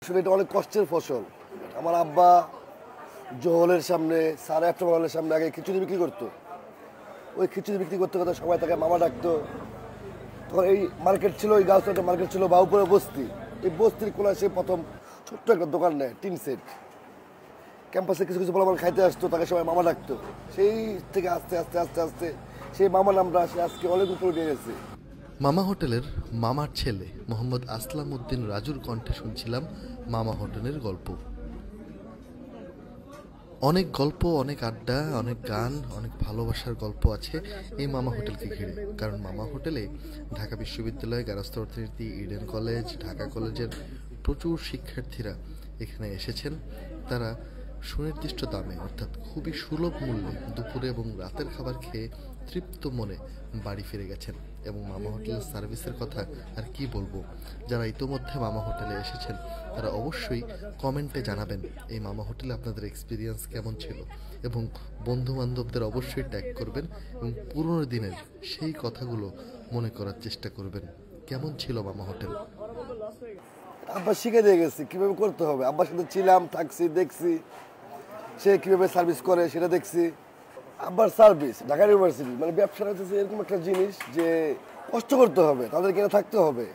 আসলে এটা অনেক কষ্টের ফসল। আমার আব্বা জহলের সামনে 8:30 হলের সামনে আগে খিচুড়ি বিক্রি করতো। ওই খিচুড়ি বিক্রি করতে করতে সবাই তাকে মামা ডাকতো। তখন এই মার্কেট ছিল, এই গাছ একটা মার্কেট ছিল বাউপুরে বস্তি। এই বস্তির কোনায় সে প্রথম ছোট্ট একটা দোকান নেয়, টিন সেট। ক্যাম্পাসে কিছু কিছু বলা খাইতে আসতো, তাকে সবাই মামা ডাকতো। সেই থেকে আস্তে আস্তে আস্তে আস্তে সেই মামা নামটা আসে আজকে অনেক উপরে নিয়ে গেছে। মামা হোটেলের মামার ছেলে মোহাম্মদ আসলাম উদ্দিন রাজুর কণ্ঠে শুনছিলাম মামা হোটেলের গল্প। অনেক গল্প, অনেক আড্ডা, অনেক গান, অনেক ভালোবাসার গল্প আছে এই মামা হোটেলকে ঘিরে। কারণ মামা হোটেলে ঢাকা বিশ্ববিদ্যালয়, গার্হস্থ্য অর্থনীতি, ইডেন কলেজ, ঢাকা কলেজের প্রচুর শিক্ষার্থীরা এখানে এসেছেন। তারা সুনির্দিষ্ট দামে অর্থাৎ খুবই সুলভ মূল্যে দুপুরে এবং রাতের খাবার খেয়ে তৃপ্ত মনে বাড়ি ফিরে গেছেন। এবং মামা হোটেলের সার্ভিসের কথা আর কি বলবো, যারা ইতোমধ্যে মামা হোটেলে এসেছেন তারা অবশ্যই কমেন্টে জানাবেন এই মামা হোটেলে আপনাদের এক্সপিরিয়েন্স কেমন ছিল, এবং বন্ধু বান্ধবদের অবশ্যই ট্যাগ করবেন এবং পুরনো দিনের সেই কথাগুলো মনে করার চেষ্টা করবেন। কেমন ছিল মামা হোটেল? আব্বা শিখে দিয়ে গেছি কীভাবে করতে হবে। আব্বার সাথে ছিলাম, থাকছি, দেখছি সে কীভাবে সার্ভিস করে সেটা দেখছি। আব্বার সার্ভিস ঢাকা ইউনিভার্সিটি মানে ব্যবসাটা হচ্ছে এরকম একটা জিনিস যে কষ্ট করতে হবে, তাদের কিনে থাকতে হবে,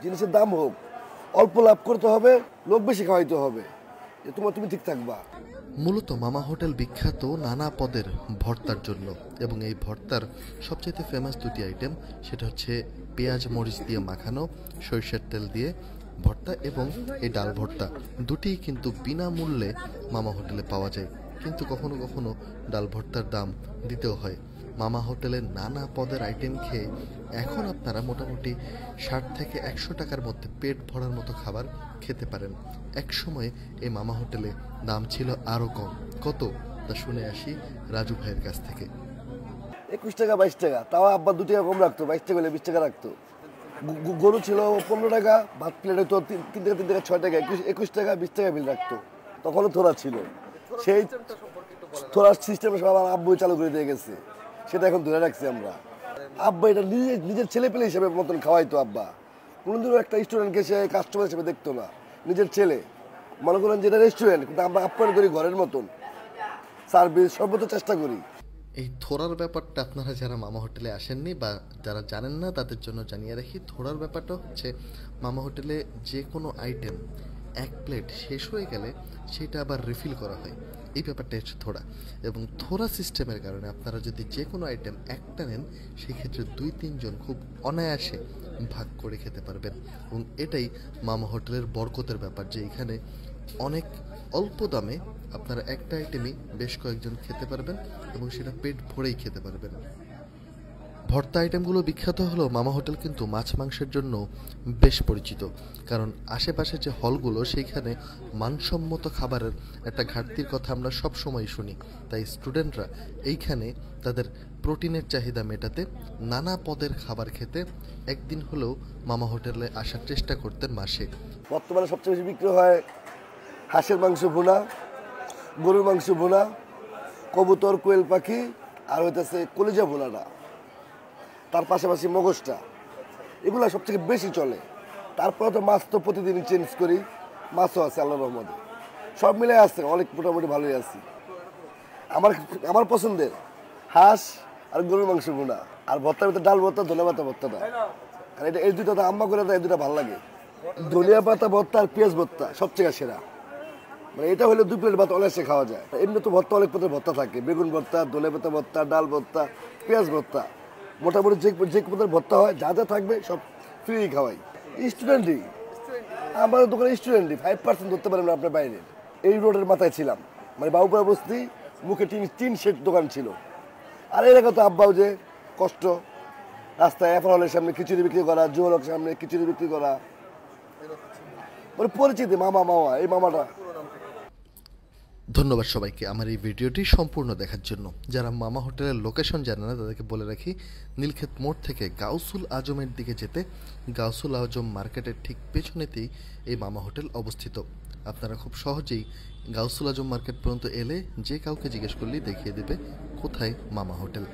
জিনিসের দাম হোক, অল্প লাভ করতে হবে, লোক বেশি খাওয়াইতে হবে, যে তুমি ঠিক থাকবা। মূলত মামা হোটেল বিখ্যাত নানা পদের ভর্তার জন্য, এবং এই ভর্তার সবচেয়ে ফেমাস দুটি আইটেম, সেটা হচ্ছে পেঁয়াজ মরিচ দিয়ে মাখানো সরিষার তেল দিয়ে ভর্তা এবং এই ডাল ভর্তা। দুটিই কিন্তু বিনামূল্যে মামা হোটেলে পাওয়া যায়, কিন্তু কখনো কখনো ডাল ভর্তার দাম দিতেও হয়। মামা হোটেলের নানা পদের আইটেম খেয়ে এখন আপনারা মোটামুটি 60 থেকে 100 টাকার মধ্যে পেট ভরার মতো খাবার খেতে পারেন। এক সময় এই মামা হোটেলে দাম ছিল আরও কম। কত তা শুনে আসি রাজু ভাইয়ের কাছ থেকে। 21 টাকা 22 টাকা, তাও আব্বা 2 টাকা কম রাখতো, 22 টাকা হলে 20 টাকা রাখতো। গরু ছিল 15 টাকা, ভাত প্লেট হতো 3 টাকা 3 টাকা 6 টাকা, 21 টাকা 20 টাকা বিল রাখতো। তখনও থোড়া ছিল, সেই থোড়া সিস্টেমে সব আমার আব্বু চালু করে দিয়ে গেছে, সেটা এখন ধরে রাখছি আমরা। আব্বা এটা নিজের ছেলে পেলে হিসেবে মতন খাওয়াইতো। আব্বা কোনোদিনও একটা স্টুডেন্টকে সে কাস্টমার হিসেবে দেখতো না, নিজের ছেলে। মনে করেন যেটা রেস্টুরেন্ট, কিন্তু আমরা আপ্যায়ন করি ঘরের মতন, সার্ভিস সর্বোচ্চ চেষ্টা করি। এই থোড়ার ব্যাপারটা আপনারা যারা মামা হোটেলে আসেননি বা যারা জানেন না তাদের জন্য জানিয়ে রাখি। থোড়ার ব্যাপারটা হচ্ছে মামা হোটেলে যে কোনো আইটেম এক প্লেট শেষ হয়ে গেলে সেটা আবার রিফিল করা হয়, এই ব্যাপারটা হচ্ছে থোড়া। এবং থোড়া সিস্টেমের কারণে আপনারা যদি যে কোনো আইটেম একটা নেন, সেক্ষেত্রে 2-3 জন খুব অনায়াসে ভাগ করে খেতে পারবেন। এবং এটাই মামা হোটেলের বরকতের ব্যাপার, যে এখানে অনেক অল্প দামে আপনারা একটা আইটেমই বেশ কয়েকজন খেতে পারবেন এবং সেটা পেট ভরেই খেতে পারবেন। ভর্তা আইটেমগুলো বিখ্যাত হলেও মামা হোটেল কিন্তু মাছ মাংসের জন্য বেশ পরিচিত। কারণ আশেপাশে যে হলগুলো, সেইখানে মানসম্মত খাবারের একটা ঘাটতির কথা আমরা সব সময় শুনি। তাই স্টুডেন্টরা এইখানে তাদের প্রোটিনের চাহিদা মেটাতে, নানা পদের খাবার খেতে একদিন হলেও মামা হোটেলে আসার চেষ্টা করতেন মাসে। বর্তমানে সবচেয়ে বেশি বিক্রি হয় হাঁসের মাংস ভুনা, গরুর মাংস ভুনা, কবুতর কোয়েল পাখি, আর হইতেছে কলিজা ভুনাটা, তার পাশাপাশি মগজটা, এগুলো সবথেকে বেশি চলে। তারপরে তো মাছ তো প্রতিদিনই চেঞ্জ করি, মাছও আছে আল্লাহর রহমতে, সব মিলে আছে, অনেক মোটামুটি ভালোই আছি। আমার পছন্দের হাঁস আর গরুর মাংস ভুনা, আর ভর্তার ভিতরে ডাল ভর্তা, ধনিয়া পাতা ভর্তাটা, আর এটা এই দুটো তো আম্মা করে দেয়, এই দুটো ভালো লাগে। ধনিয়া পাতা ভর্তা আর পেঁয়াজ ভর্তা সবচেয়ে সেরা, মানে এটা হলে 2 প্লেট ভাত অনায়াসে খাওয়া যায়। এমনি তো ভর্তা অনেক পদের ভর্তা থাকে, বেগুন ভর্তা, ধনিয়া পাতা ভর্তা, ডাল ভর্তা, পেঁয়াজ ভর্তা, মোটামুটি যে পদের ভর্তা হয় যা যা থাকবে সব ফ্রি খাওয়াই। স্টুডেন্টই আমাদের দোকানে, স্টুডেন্টই 5% ধরতে পারেন না আপনার বাইরে। এই রোডের মাথায় ছিলাম, মানে বাবুপাড়া বস্তি, মুখে টিন শেড দোকান ছিল। আর এলাকা তো আব্বাও যে কষ্ট, রাস্তায় এফআর হলের সামনে খিচুড়ি বিক্রি করা, জোহরের সামনে খিচুড়ি বিক্রি করা, মানে পরিচিতি মামা এই মামাটা। ধন্যবাদ সবাইকে আমার এই ভিডিওটি সম্পূর্ণ দেখার জন্য। যারা মামা হোটেলের লোকেশন জানে না তাদেরকে বলে রাখি, নীলক্ষেত মোড় থেকে গাউসুল আজমের দিকে যেতে গাউসুল আজম মার্কেটের ঠিক পেছনেতেই এই মামা হোটেল অবস্থিত। আপনারা খুব সহজেই গাউসুল আজম মার্কেট পর্যন্ত এলে যে কাউকে জিজ্ঞেস করলেই দেখিয়ে দেবে কোথায় মামা হোটেল।